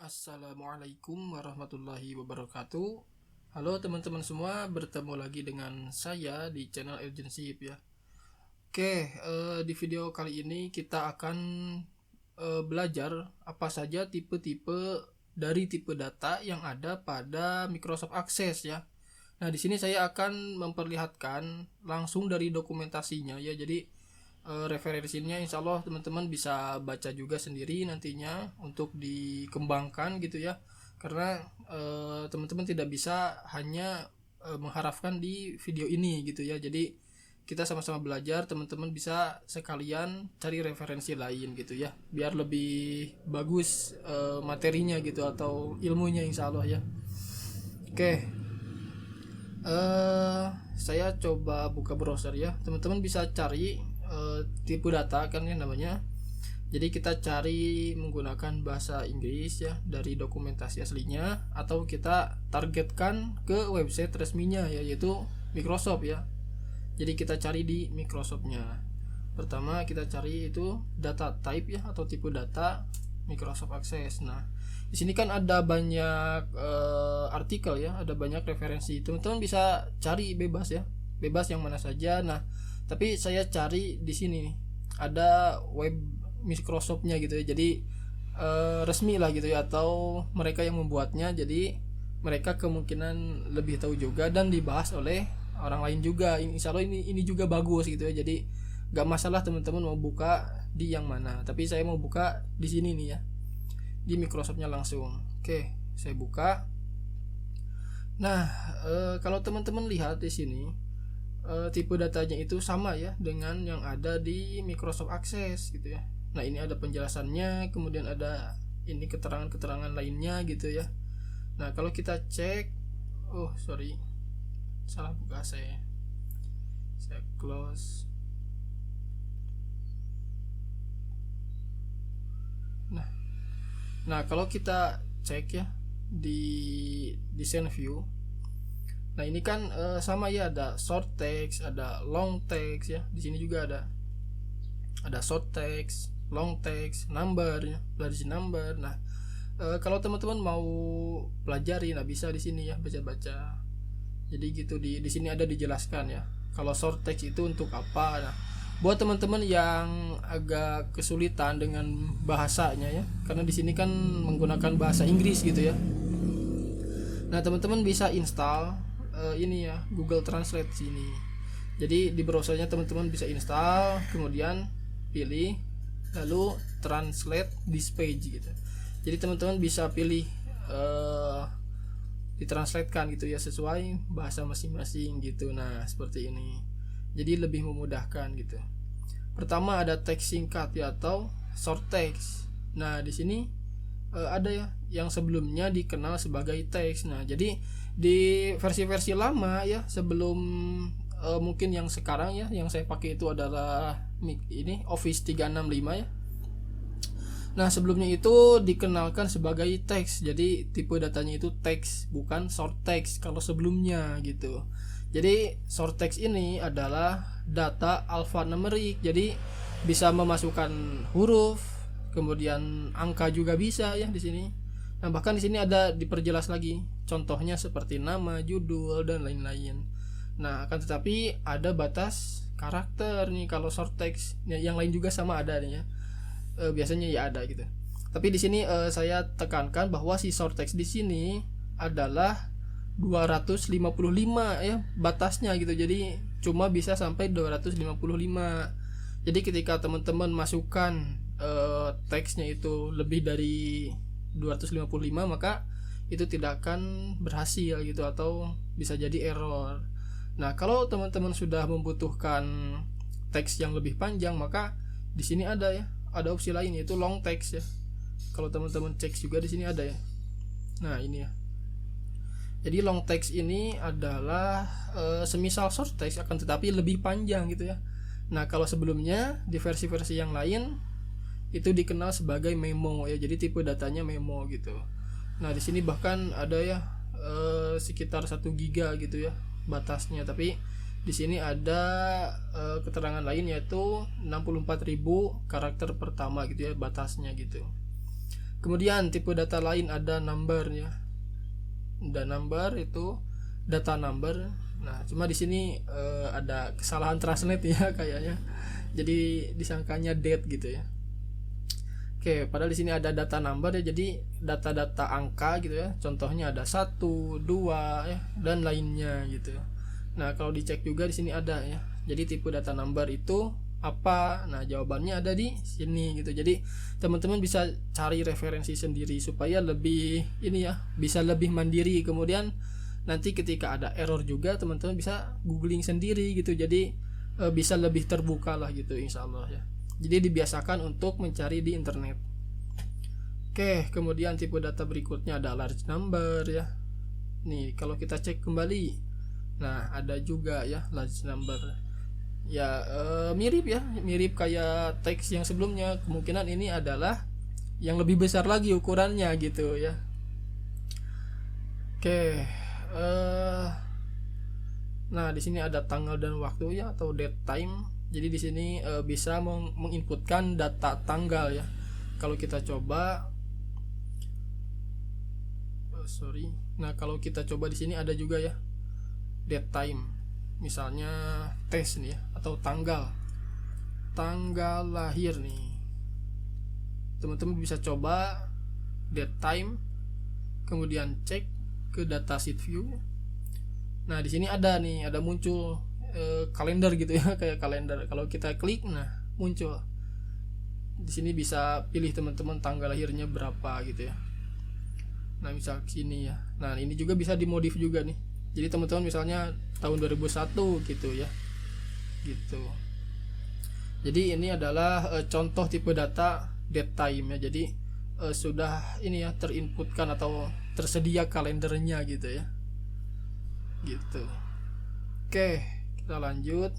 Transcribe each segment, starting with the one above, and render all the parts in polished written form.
Assalamualaikum warahmatullahi wabarakatuh. Halo teman-teman semua, bertemu lagi dengan saya di channel Urgensip ya. Oke, di video kali ini kita akan belajar apa saja tipe-tipe dari tipe data yang ada pada Microsoft Access ya. Nah, di sini saya akan memperlihatkan langsung dari dokumentasinya ya. Jadi referensinya insya Allah teman-teman bisa baca juga sendiri nantinya untuk dikembangkan gitu ya, karena teman-teman tidak bisa hanya mengharapkan di video ini gitu ya. Jadi kita sama-sama belajar, teman-teman bisa sekalian cari referensi lain gitu ya, biar lebih bagus materinya gitu atau ilmunya insya Allah ya. Oke, saya coba buka browser ya, teman-teman bisa cari tipe data kan ya namanya. Jadi kita cari menggunakan bahasa Inggris ya dari dokumentasi aslinya, atau kita targetkan ke website resminya ya, yaitu Microsoft ya. Jadi kita cari di Microsoftnya. Pertama kita cari itu data type ya, atau tipe data Microsoft Access. Nah, di sini kan ada banyak artikel ya, ada banyak referensi. Teman-teman bisa cari bebas ya, bebas yang mana saja. Nah, tapi saya cari di sini nih, ada web Microsoftnya gitu ya. Jadi resmi lah gitu ya, atau mereka yang membuatnya. Jadi mereka kemungkinan lebih tahu juga dan dibahas oleh orang lain juga. Insya Allah ini juga bagus gitu ya. Jadi gak masalah teman-teman mau buka di yang mana, tapi saya mau buka di sini nih ya, di Microsoftnya langsung. Oke, saya buka. Nah, kalau teman-teman lihat di sini, tipe datanya itu sama ya dengan yang ada di Microsoft Access gitu ya. Nah, ini ada penjelasannya, kemudian ada ini keterangan-keterangan lainnya gitu ya. Nah, kalau kita cek, salah buka saya close. Nah, kalau kita cek ya di design view, nah ini kan sama ya, ada short text, ada long text ya. Di sini juga ada short text, long text, number ya, belajar number. Nah, kalau teman-teman mau pelajari, nah bisa di sini ya baca-baca. Jadi gitu, di sini ada dijelaskan ya. Kalau short text itu untuk apa? Nah, buat teman-teman yang agak kesulitan dengan bahasanya ya, karena di sini kan menggunakan bahasa Inggris gitu ya. Nah, teman-teman bisa install ini ya, Google Translate sini. Jadi di browsernya teman-teman bisa install, kemudian pilih lalu translate this page gitu. Jadi teman-teman bisa pilih ditranslatekan gitu ya, sesuai bahasa masing-masing gitu. Nah, seperti ini. Jadi lebih memudahkan gitu. Pertama ada teks singkat ya, atau short text. Nah, di sini ada ya yang sebelumnya dikenal sebagai teks. Nah, jadi di versi-versi lama ya, sebelum mungkin yang sekarang ya, yang saya pakai itu adalah ini Office 365 ya. Nah, sebelumnya itu dikenalkan sebagai teks. Jadi tipe datanya itu teks, bukan short text kalau sebelumnya gitu. Jadi short text ini adalah data alphanumeric. Jadi bisa memasukkan huruf, kemudian angka juga bisa ya di sini. Nah, bahkan di sini ada diperjelas lagi. Contohnya seperti nama, judul dan lain-lain. Nah, akan tetapi ada batas karakter nih kalau short text. Yang lain juga sama ada nih ya. Biasanya ya ada gitu. Tapi di sini saya tekankan bahwa si short text di sini adalah 255 ya batasnya gitu. Jadi cuma bisa sampai 255. Jadi ketika teman-teman masukkan teksnya itu lebih dari 255, maka itu tidak akan berhasil gitu, atau bisa jadi error. Nah, kalau teman-teman sudah membutuhkan teks yang lebih panjang, maka di sini ada ya, ada opsi lain yaitu long text ya. Kalau teman-teman cek juga di sini ada ya. Nah, ini ya. Jadi long text ini adalah semisal short text, akan tetapi lebih panjang gitu ya. Nah, kalau sebelumnya di versi-versi yang lain itu dikenal sebagai memo ya. Jadi tipe datanya memo gitu. Nah, di sini bahkan ada ya sekitar 1 giga gitu ya batasnya. Tapi di sini ada keterangan lain yaitu 64.000 karakter pertama gitu ya batasnya gitu. Kemudian tipe data lain ada number ya. Dan number itu data number. Nah, cuma di sini ada kesalahan translate ya kayaknya. Jadi disangkanya date gitu ya. Oke, padahal di sini ada data number ya. Jadi data-data angka gitu ya. Contohnya ada 1, 2 ya dan lainnya gitu. Nah, kalau dicek juga di sini ada ya. Jadi tipe data number itu apa? Nah, jawabannya ada di sini gitu. Jadi teman-teman bisa cari referensi sendiri supaya lebih ini ya, bisa lebih mandiri. Kemudian nanti ketika ada error juga teman-teman bisa googling sendiri gitu. Jadi bisa lebih terbuka lah gitu insyaallah ya. Jadi dibiasakan untuk mencari di internet. Oke, kemudian tipe data berikutnya ada large number ya. Nih, kalau kita cek kembali, nah ada juga ya large number. Ya mirip ya, mirip kayak teks yang sebelumnya. Kemungkinan ini adalah yang lebih besar lagi ukurannya gitu ya. Oke, nah di sini ada tanggal dan waktu ya atau date time. Jadi di sini bisa menginputkan data tanggal ya. Kalau kita coba, nah kalau kita coba di sini ada juga ya date time. Misalnya tes nih ya, atau tanggal lahir nih. Teman-teman bisa coba date time, kemudian cek ke data sheet view. Nah di sini ada nih, ada muncul kalender gitu ya, kayak kalender. Kalau kita klik, nah muncul. Di sini bisa pilih teman-teman tanggal lahirnya berapa gitu ya. Nah misal sini ya. Nah ini juga bisa dimodif juga nih. Jadi teman-teman misalnya tahun 2001 gitu ya. Gitu. Jadi ini adalah contoh tipe data date time ya. Jadi sudah ini ya terinputkan atau tersedia kalendernya gitu ya. Gitu. Oke, kita lanjut.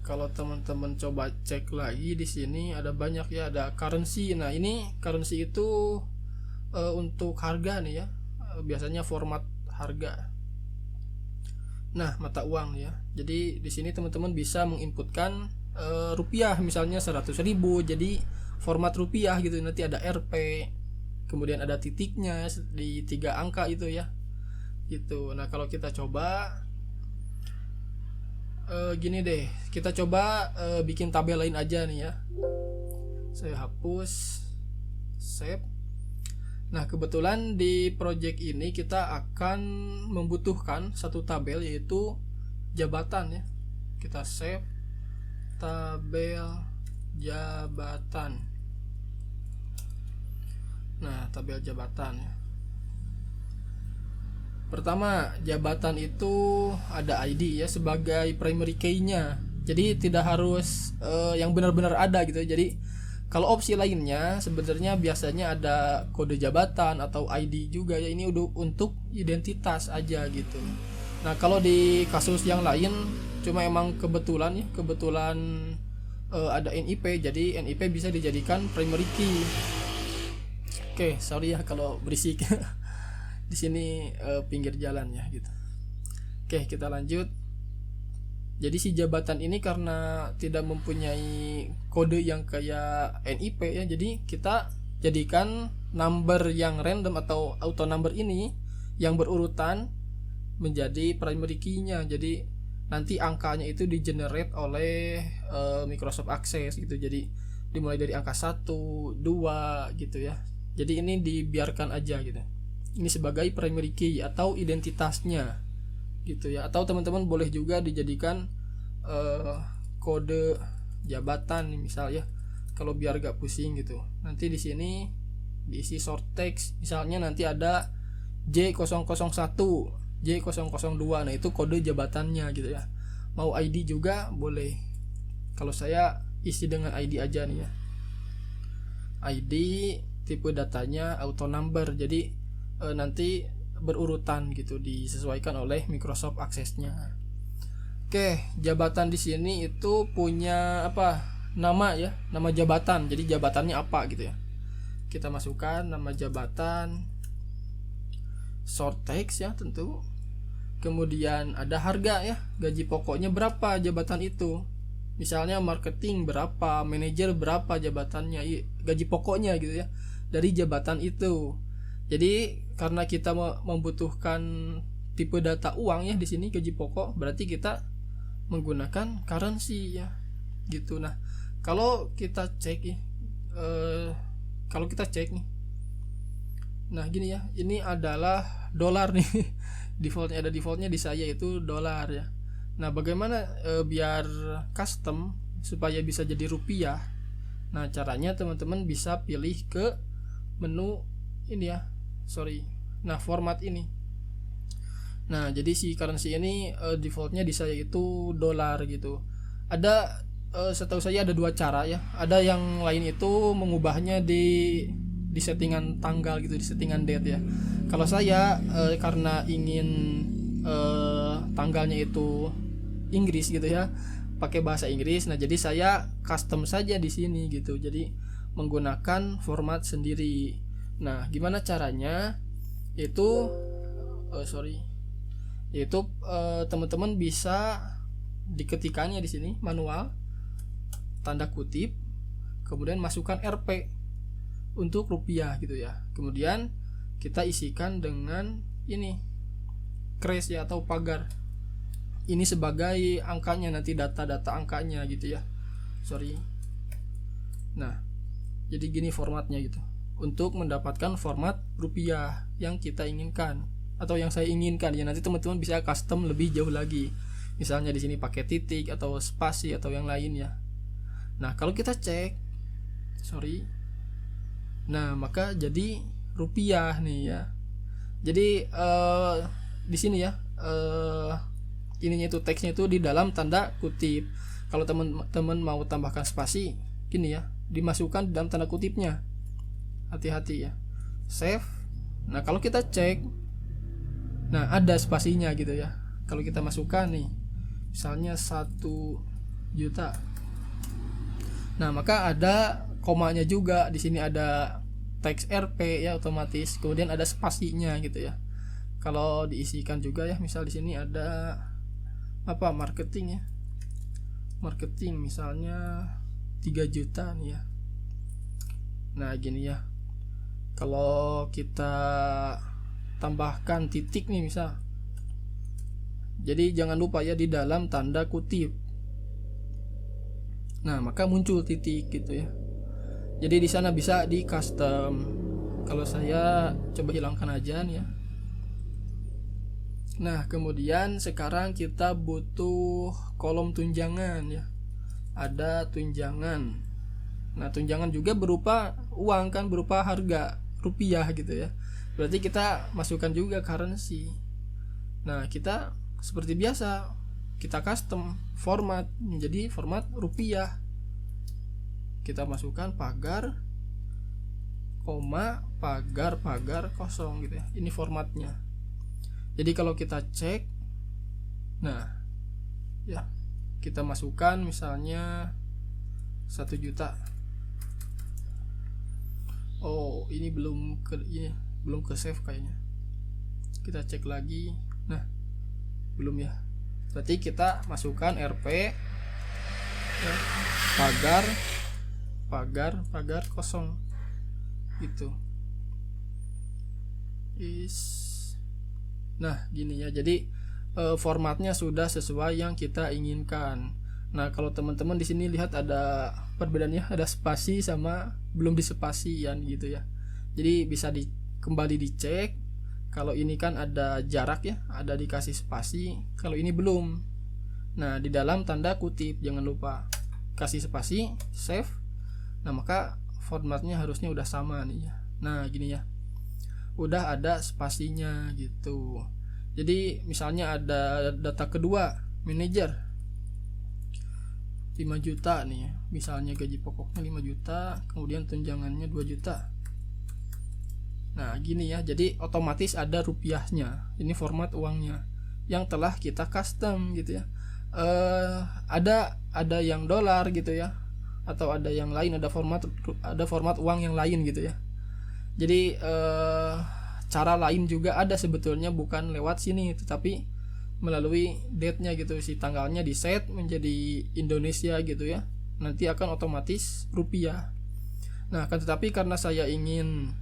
Kalau teman-teman coba cek lagi di sini ada banyak ya, ada currency. Nah, ini currency itu untuk harga nih ya. Biasanya format harga. Nah, mata uang ya. Jadi di sini teman-teman bisa menginputkan rupiah misalnya 100.000. Jadi format rupiah gitu. Nanti ada Rp. Kemudian ada titiknya di 3 angka itu ya. Gitu. Nah, kalau kita coba gini deh, kita coba bikin tabel lain aja nih ya. Saya hapus, save. Nah, kebetulan di project ini kita akan membutuhkan satu tabel yaitu jabatan ya. Kita save tabel jabatan. Nah, tabel jabatan ya. Pertama, jabatan itu ada ID ya sebagai primary key-nya. Jadi tidak harus yang benar-benar ada gitu. Jadi kalau opsi lainnya sebenarnya biasanya ada kode jabatan atau ID juga ya. Ini udah untuk identitas aja gitu. Nah, kalau di kasus yang lain cuma emang kebetulan ya, ada NIP. Jadi NIP bisa dijadikan primary key. Oke, sorry ya kalau berisik. Di sini pinggir jalan ya gitu. Oke, kita lanjut. Jadi si jabatan ini karena tidak mempunyai kode yang kayak NIP ya, jadi kita jadikan number yang random atau auto number ini yang berurutan menjadi primary key-nya. Jadi nanti angkanya itu di-generate oleh Microsoft Access gitu. Jadi dimulai dari angka 1, 2 gitu ya. Jadi ini dibiarkan aja gitu. Ini sebagai primary key atau identitasnya gitu ya. Atau teman-teman boleh juga dijadikan kode jabatan misal ya. Kalau biar gak pusing gitu. Nanti di sini diisi short text. Misalnya nanti ada J001, J002. Nah, itu kode jabatannya gitu ya. Mau ID juga boleh. Kalau saya isi dengan ID aja nih ya. ID tipe datanya auto number. Jadi nanti berurutan gitu, disesuaikan oleh Microsoft Access-nya. Oke, jabatan di sini itu punya apa? Nama ya, nama jabatan. Jadi jabatannya apa gitu ya. Kita masukkan nama jabatan, short text ya tentu. Kemudian ada harga ya, gaji pokoknya berapa jabatan itu. Misalnya marketing berapa, manajer berapa jabatannya, gaji pokoknya gitu ya. dari jabatan itu. Jadi karena kita membutuhkan tipe data uang ya di sini gaji pokok, berarti kita menggunakan currency ya gitu. Nah kalau kita cek nih, nah gini ya, ini adalah dolar nih defaultnya di saya itu dolar ya. Nah bagaimana biar custom supaya bisa jadi rupiah? Nah caranya teman-teman bisa pilih ke menu ini ya, format ini. Nah jadi si currency ini defaultnya di saya itu dolar gitu. Ada setahu saya ada 2 cara ya. Ada yang lain itu mengubahnya di settingan tanggal gitu, di settingan date ya. Kalau saya karena ingin tanggalnya itu Inggris gitu ya, pakai bahasa Inggris. Nah jadi saya custom saja di sini gitu. Jadi menggunakan format sendiri. Nah gimana caranya? Itu teman-teman bisa diketikannya di sini manual, tanda kutip, kemudian masukkan Rp untuk rupiah gitu ya. Kemudian kita isikan dengan ini crash ya atau pagar. Ini sebagai angkanya, nanti data-data angkanya gitu ya. Nah, jadi gini formatnya gitu. Untuk mendapatkan format rupiah yang kita inginkan atau yang saya inginkan ya, nanti teman-teman bisa custom lebih jauh lagi. Misalnya di sini pakai titik atau spasi atau yang lain ya. Nah, kalau kita cek nah, maka jadi rupiah nih ya. Jadi di sini ya, ininya itu teksnya itu di dalam tanda kutip. Kalau teman-teman mau tambahkan spasi, gini ya, dimasukkan dalam tanda kutipnya. Hati-hati ya. Save. Nah, kalau kita cek, nah ada spasinya gitu ya. Kalau kita masukkan nih, misalnya 1 juta. Nah, maka ada komanya juga. Di sini ada teks Rp ya otomatis. Kemudian ada spasinya gitu ya. Kalau diisikan juga ya, misal di sini ada marketing ya. Marketing misalnya 3 juta nih ya. Nah, gini ya. Kalau kita tambahkan titik nih misal. Jadi jangan lupa ya di dalam tanda kutip. Nah, maka muncul titik gitu ya. Jadi di sana bisa di custom. Kalau saya coba hilangkan aja nih ya. Nah, kemudian sekarang kita butuh kolom tunjangan ya. Ada tunjangan. Nah, tunjangan juga berupa uang kan, berupa harga rupiah gitu ya. Berarti kita masukkan juga currency. Nah, kita seperti biasa, kita custom format menjadi format rupiah. Kita masukkan pagar, koma, pagar kosong gitu ya. Ini formatnya. Jadi kalau kita cek, nah ya, kita masukkan misalnya 1 juta. Oh, ini belum ke save kayaknya. Kita cek lagi. Nah, belum ya. Berarti kita masukkan Rp ya, pagar kosong gitu. Nah, gini ya. Jadi formatnya sudah sesuai yang kita inginkan. Nah, kalau teman-teman di sini lihat ada perbedaannya, ada spasi sama belum dispasian gitu ya. Jadi bisa kembali dicek. Kalau ini kan ada jarak ya, ada dikasih spasi. Kalau ini belum. Nah, di dalam tanda kutip jangan lupa kasih spasi, save. Nah, maka formatnya harusnya udah sama nih ya. Nah, gini ya. Udah ada spasinya gitu. Jadi misalnya ada data kedua, manajer 5 juta nih ya. Misalnya gaji pokoknya 5 juta, kemudian tunjangannya 2 juta. Nah, gini ya. Jadi otomatis ada rupiahnya. Ini format uangnya yang telah kita custom gitu ya. Ada yang dolar gitu ya, atau ada yang lain, ada format uang yang lain gitu ya. Jadi cara lain juga ada sebetulnya, bukan lewat sini tetapi melalui date-nya gitu, si tanggalnya di set menjadi Indonesia gitu ya. Nanti akan otomatis rupiah. Nah, kan tetapi karena saya ingin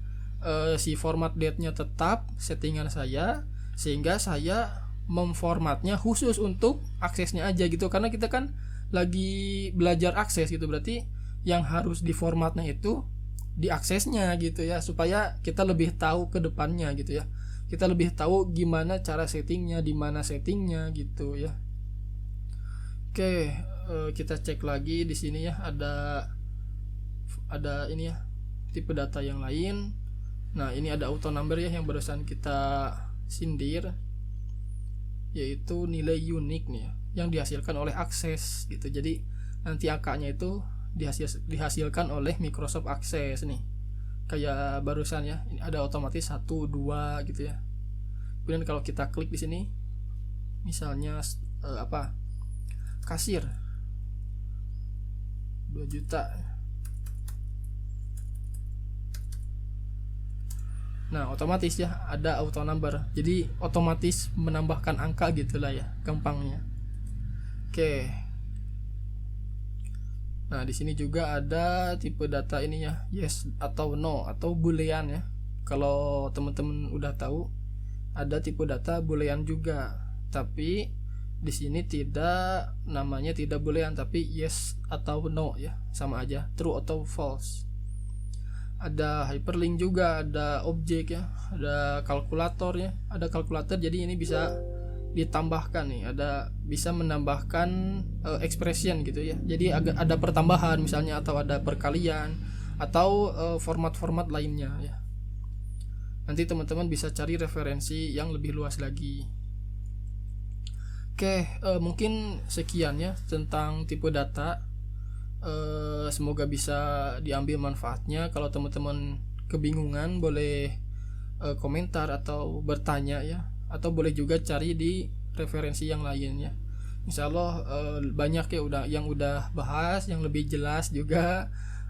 si format date-nya tetap settingan saya, sehingga saya memformatnya khusus untuk aksesnya aja gitu, karena kita kan lagi belajar akses gitu, berarti yang harus diformatnya itu di aksesnya gitu ya, supaya kita lebih tahu ke depannya gitu ya, kita lebih tahu gimana cara settingnya, di mana settingnya gitu ya. Oke, kita cek lagi di sini ya, ada ini ya, tipe data yang lain. Nah, ini ada auto number ya yang barusan kita sindir, yaitu nilai unik nih ya, yang dihasilkan oleh akses gitu. Jadi nanti angkanya itu dihasilkan oleh Microsoft Access nih, kayak barusan ya, ini ada otomatis 1, 2 gitu ya. Kemudian kalau kita klik di sini, misalnya kasir 2 juta. Nah, otomatis ya ada auto number, jadi otomatis menambahkan angka gitulah ya, gampangnya. Oke. Nah, di sini juga ada tipe data ini ya, yes atau no atau boolean ya. Kalau teman-teman udah tahu, ada tipe data boolean juga, tapi di sini tidak, namanya tidak boolean tapi yes atau no ya, sama aja, true atau false. Ada hyperlink juga, ada objek ya, ada kalkulator ya, ada kalkulator, jadi ini bisa ditambahkan nih, bisa menambahkan expression gitu ya, jadi ada pertambahan misalnya, atau ada perkalian, atau format-format lainnya ya. Nanti teman-teman bisa cari referensi yang lebih luas lagi. Oke, mungkin sekian ya tentang tipe data. Semoga bisa diambil manfaatnya. Kalau teman-teman kebingungan, boleh komentar atau bertanya ya, atau boleh juga cari di referensi yang lain ya. Insya Allah banyak ya yang udah bahas yang lebih jelas juga.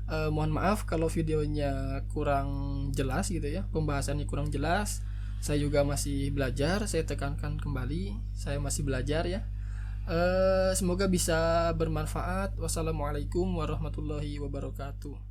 Mohon maaf kalau videonya kurang jelas gitu ya, pembahasannya kurang jelas. Saya juga masih belajar, saya tekankan kembali, saya masih belajar ya. Semoga bisa bermanfaat. Wassalamualaikum warahmatullahi wabarakatuh.